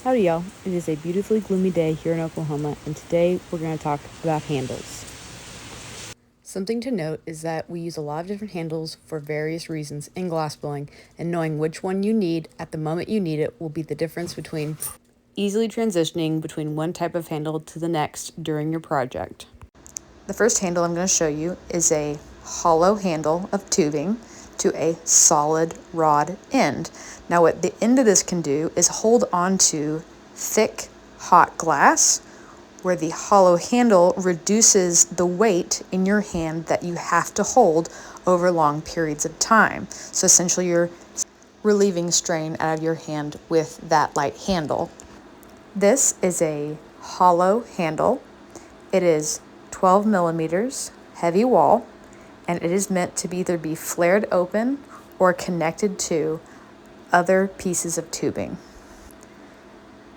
Howdy y'all, it is a beautifully gloomy day here in Oklahoma, and today we're going to talk about handles. Something to note is that we use a lot of different handles for various reasons in glass blowing, and knowing which one you need at the moment you need it will be the difference between easily transitioning between one type of handle to the next during your project. The first handle I'm going to show you is a hollow handle of tubing to a solid rod end. Now what the end of this can do is hold onto thick hot glass, where the hollow handle reduces the weight in your hand that you have to hold over long periods of time. So essentially you're relieving strain out of your hand with that light handle. This is a hollow handle. It is 12 millimeters, heavy wall, and it is meant to either be flared open or connected to other pieces of tubing.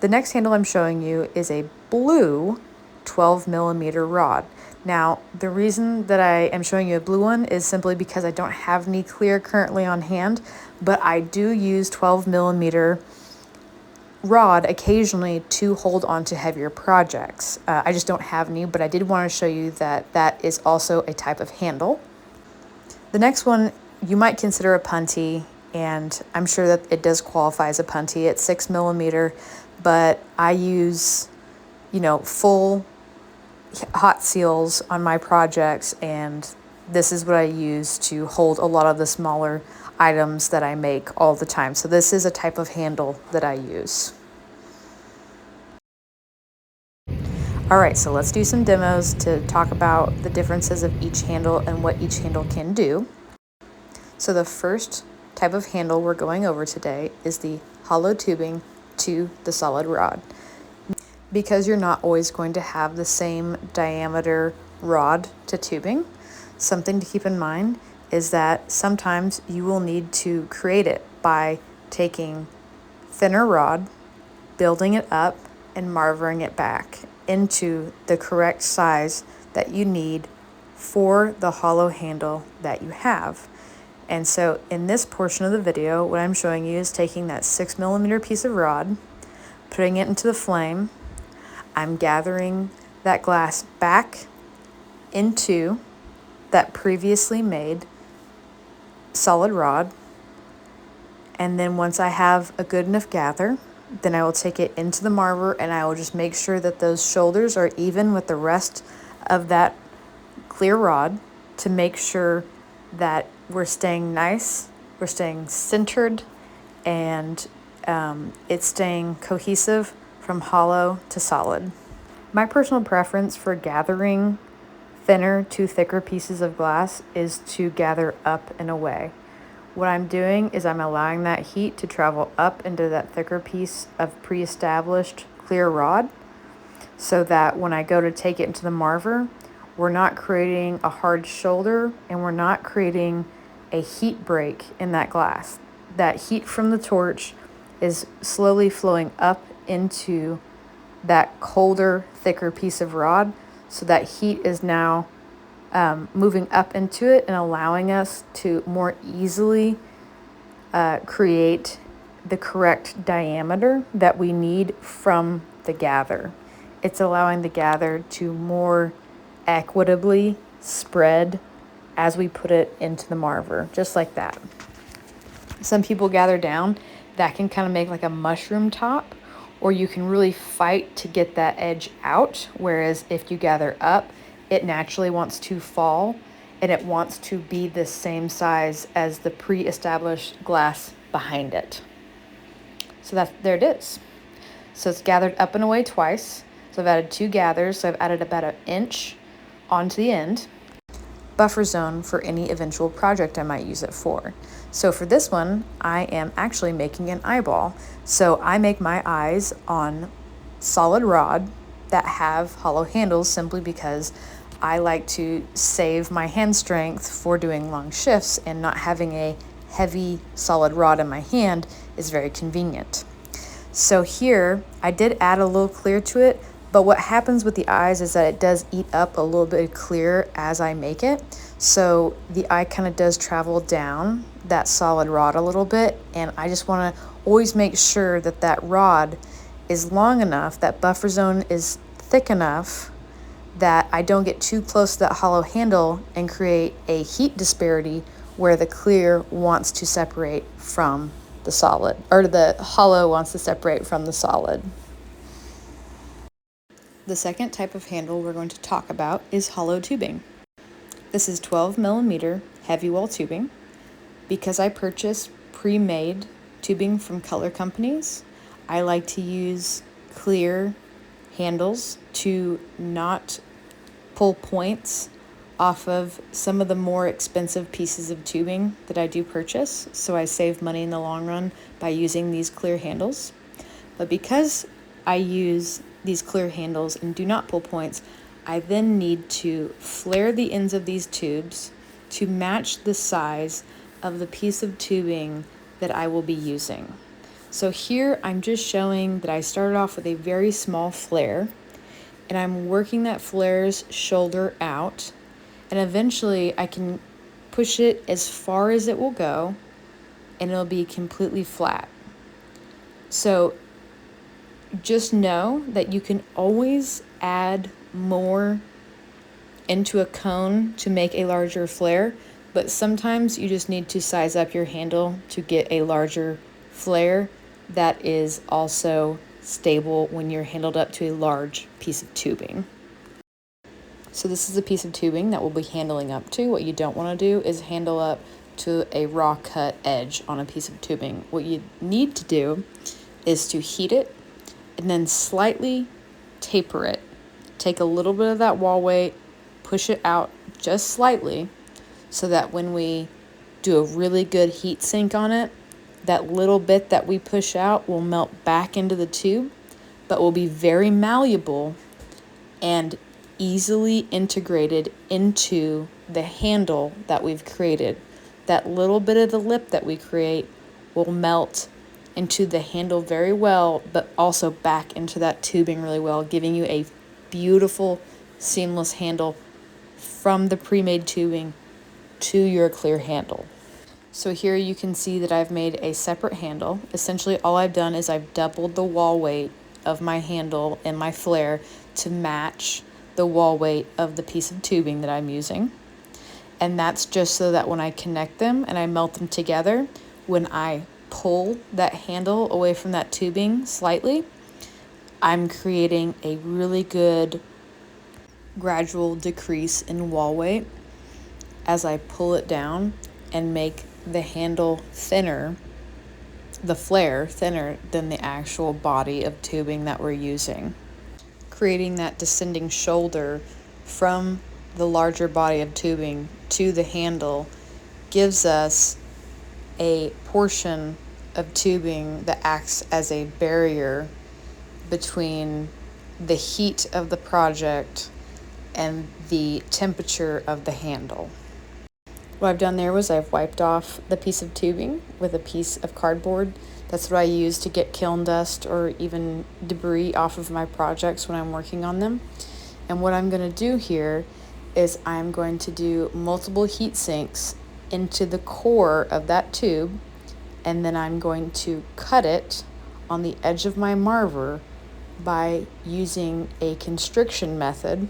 The next handle I'm showing you is a blue 12 millimeter rod. Now, the reason that I am showing you a blue one is simply because I don't have any clear currently on hand, but I do use 12 millimeter rod occasionally to hold on to heavier projects. I just don't have any, but I did want to show you that that is also a type of handle. The next one you might consider a punty, and I'm sure that it does qualify as a punty. It's 6 millimeter, but I use, full hot seals on my projects, and this is what I use to hold a lot of the smaller items that I make all the time. So this is a type of handle that I use. All right, so let's do some demos to talk about the differences of each handle and what each handle can do. So the first type of handle we're going over today is the hollow tubing to the solid rod. Because you're not always going to have the same diameter rod to tubing, something to keep in mind is that sometimes you will need to create it by taking thinner rod, building it up, and marvering it back into the correct size that you need for the hollow handle that you have. And so in this portion of the video, what I'm showing you is taking that 6 millimeter piece of rod, putting it into the flame. I'm gathering that glass back into that previously made solid rod. And then once I have a good enough gather, then I will take it into the marver, and I will just make sure that those shoulders are even with the rest of that clear rod to make sure that we're staying nice, we're staying centered, and it's staying cohesive from hollow to solid. My personal preference for gathering thinner to thicker pieces of glass is to gather up and away. What I'm doing is I'm allowing that heat to travel up into that thicker piece of pre-established clear rod, so that when I go to take it into the marver, we're not creating a hard shoulder and we're not creating a heat break in that glass. That heat from the torch is slowly flowing up into that colder, thicker piece of rod, so that heat is now moving up into it and allowing us to more easily create the correct diameter that we need from the gather. It's allowing the gather to more equitably spread as we put it into the marver, just like that. Some people gather down, that can kind of make like a mushroom top, or you can really fight to get that edge out, whereas if you gather up, it naturally wants to fall, and it wants to be the same size as the pre-established glass behind it. So there it is. So it's gathered up and away twice. So I've added 2 gathers, so I've added about 1 inch onto the end. Buffer zone for any eventual project I might use it for. So for this one, I am actually making an eyeball. So I make my eyes on solid rod that have hollow handles, simply because I like to save my hand strength for doing long shifts, and not having a heavy solid rod in my hand is very convenient. So here I did add a little clear to it, but what happens with the eyes is that it does eat up a little bit of clear as I make it. So the eye kind of does travel down that solid rod a little bit, and I just want to always make sure that that rod is long enough, that buffer zone is thick enough that I don't get too close to that hollow handle and create a heat disparity where the clear wants to separate from the solid, or the hollow wants to separate from the solid. The second type of handle we're going to talk about is hollow tubing. This is 12 millimeter heavy wall tubing. Because I purchased pre-made tubing from color companies, I like to use clear handles to not pull points off of some of the more expensive pieces of tubing that I do purchase, so I save money in the long run by using these clear handles. But because I use these clear handles and do not pull points, I then need to flare the ends of these tubes to match the size of the piece of tubing that I will be using. So here I'm just showing that I started off with a very small flare, and I'm working that flare's shoulder out, and eventually I can push it as far as it will go and it'll be completely flat. So just know that you can always add more into a cone to make a larger flare, but sometimes you just need to size up your handle to get a larger flare that is also stable when you're handled up to a large piece of tubing. So this is a piece of tubing that we'll be handling up to. What you don't want to do is handle up to a raw cut edge on a piece of tubing. What you need to do is to heat it and then slightly taper it. Take a little bit of that wall weight, push it out just slightly, so that when we do a really good heat sink on it, that little bit that we push out will melt back into the tube, but will be very malleable and easily integrated into the handle that we've created. That little bit of the lip that we create will melt into the handle very well, but also back into that tubing really well, giving you a beautiful, seamless handle from the pre-made tubing to your clear handle. So here you can see that I've made a separate handle. Essentially all I've done is I've doubled the wall weight of my handle and my flare to match the wall weight of the piece of tubing that I'm using. And that's just so that when I connect them and I melt them together, when I pull that handle away from that tubing slightly, I'm creating a really good gradual decrease in wall weight as I pull it down and make the handle thinner, the flare thinner than the actual body of tubing that we're using. Creating that descending shoulder from the larger body of tubing to the handle gives us a portion of tubing that acts as a barrier between the heat of the project and the temperature of the handle. What I've done there was I've wiped off the piece of tubing with a piece of cardboard. That's what I use to get kiln dust or even debris off of my projects when I'm working on them. And what I'm going to do here is I'm going to do multiple heat sinks into the core of that tube, and then I'm going to cut it on the edge of my marver by using a constriction method.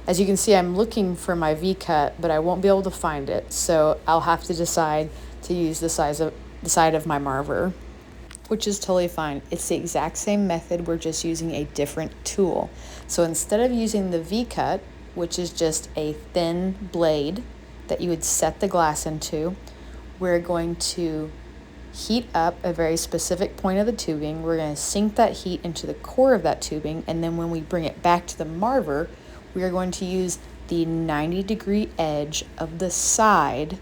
As you can see, I'm looking for my V-cut, but I won't be able to find it, so I'll have to decide to use the side of my marver, which is totally fine. It's the exact same method, we're just using a different tool. So instead of using the V-cut, which is just a thin blade that you would set the glass into, we're going to heat up a very specific point of the tubing. We're going to sink that heat into the core of that tubing, and then when we bring it back to the marver, we are going to use the 90-degree edge of the side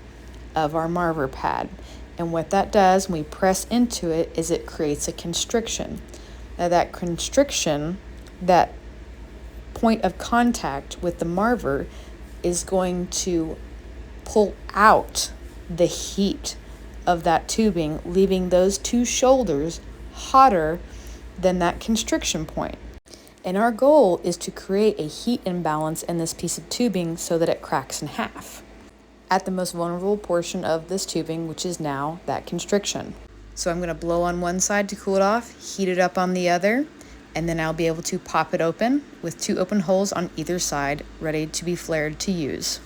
of our marver pad. And what that does when we press into it is it creates a constriction. Now that constriction, that point of contact with the marver, is going to pull out the heat of that tubing, leaving those two shoulders hotter than that constriction point. And our goal is to create a heat imbalance in this piece of tubing so that it cracks in half at the most vulnerable portion of this tubing, which is now that constriction. So I'm going to blow on one side to cool it off, heat it up on the other, and then I'll be able to pop it open with 2 open holes on either side, ready to be flared to use.